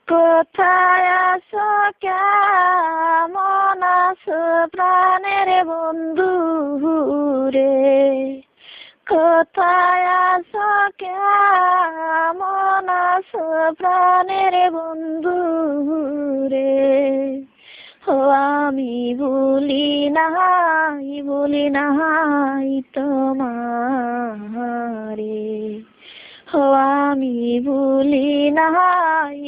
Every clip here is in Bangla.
কোথায় আছো, কেমন আছো প্রাণের বন্ধু রে? কোথায় আছো, কেমন আছো প্রাণের বন্ধু রে? ও আমি ভুলি নাই তোমারে। ও আমি ভুলি নাই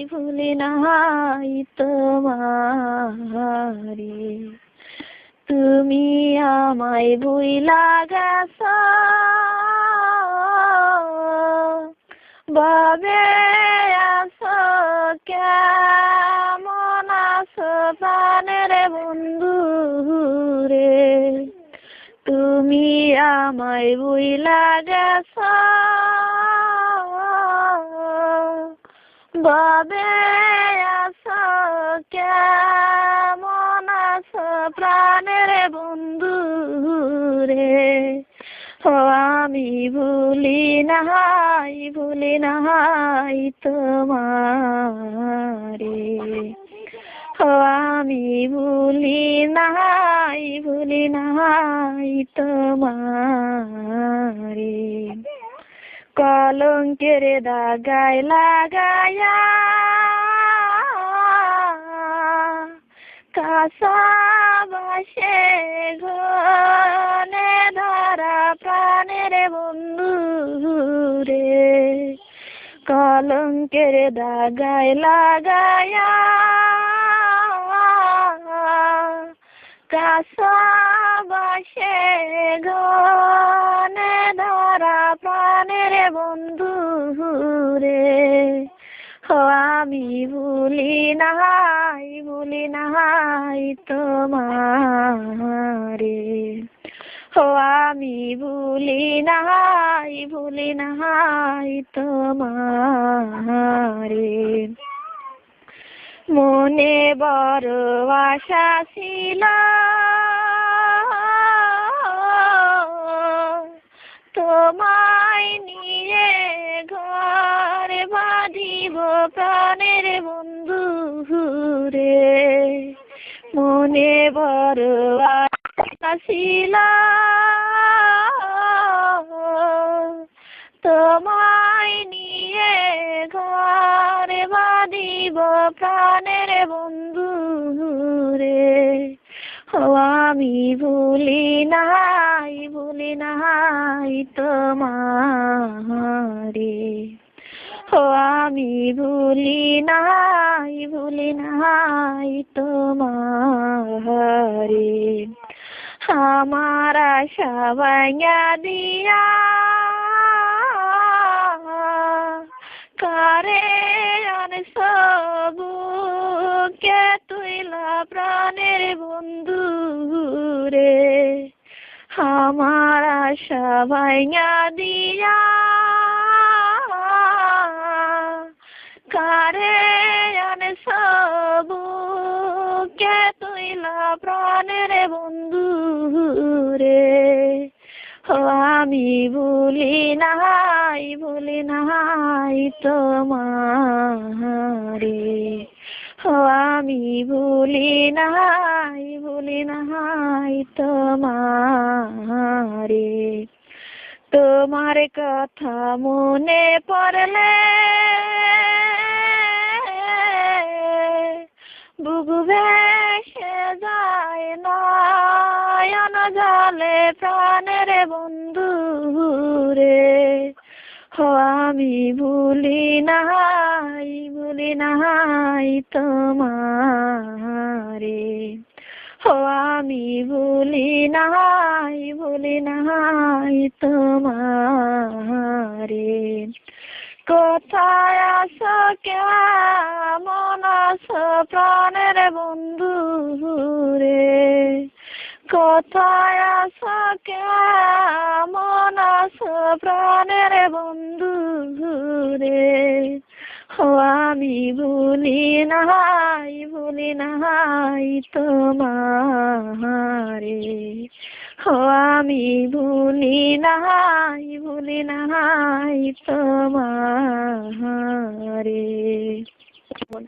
তোমারে। তুমি আমায় ভুইলা গেছো, বাবে আছো, কেমন আছো প্রাণের বন্ধু রে? তুমি আমায় ভুইলা গেছো, বাবে আছো, কেমন আছো প্রাণের বন্ধু রে? ও আমি ভুলি নাই তোমারে। ও আমি ভুলি নাই তোমারে। কলঙ্কের দাগায় লাগায়া কাঁচা বাসে ঘনে ধরা প্রাণের বন্ধু রে। কলঙ্কের দাগায় লাগায়া কাঁচা বাসে ঘনে ধরা প্রাণের বন্ধু রে। ও আমি ভুলি নাই তোমারে। ও আমি ভুলি নাই তোমারে। মনে বড় আশা ছিল, তোমায় নিয়ে ঘর বাঁধিব প্রাণের বন্ধু রে। মনে বড় আশা ছিল, তোমায় নিয়ে ঘর বাঁধিব প্রাণের বন্ধু রে। ও আমি ভুলি নাই তোমারে। ও আমি ভুলি নাই তোমারে। আমার আশা ভাঙা দিয়া কারে আনছো বুকে তুইলা প্রাণের বন্ধু রে। আমার আশা ভাঙা দিয়া কারে আনছো বুকে তুইলা প্রাণের বন্ধু রে। ও আমি ভুলি নাই তোমারে। ও আমি ভুলি নাই তোমারে। তোমার কথা মনে পড়লে বুক ভেসে যায় নয়ন জলে প্রাণের বন্ধু রে। ও আমি ভুলি নাই তোমারে। ও আমি ভুলি নাই তোমারে। কোথায় আছো, কেমন আছো প্রাণের বন্ধু রে? কোথায় আছো, কেমন আছো প্রাণের বন্ধু রে? ও আমি ভুলি নাই তোমারে। ও আমি ভুলি নাই তোমারে। বল।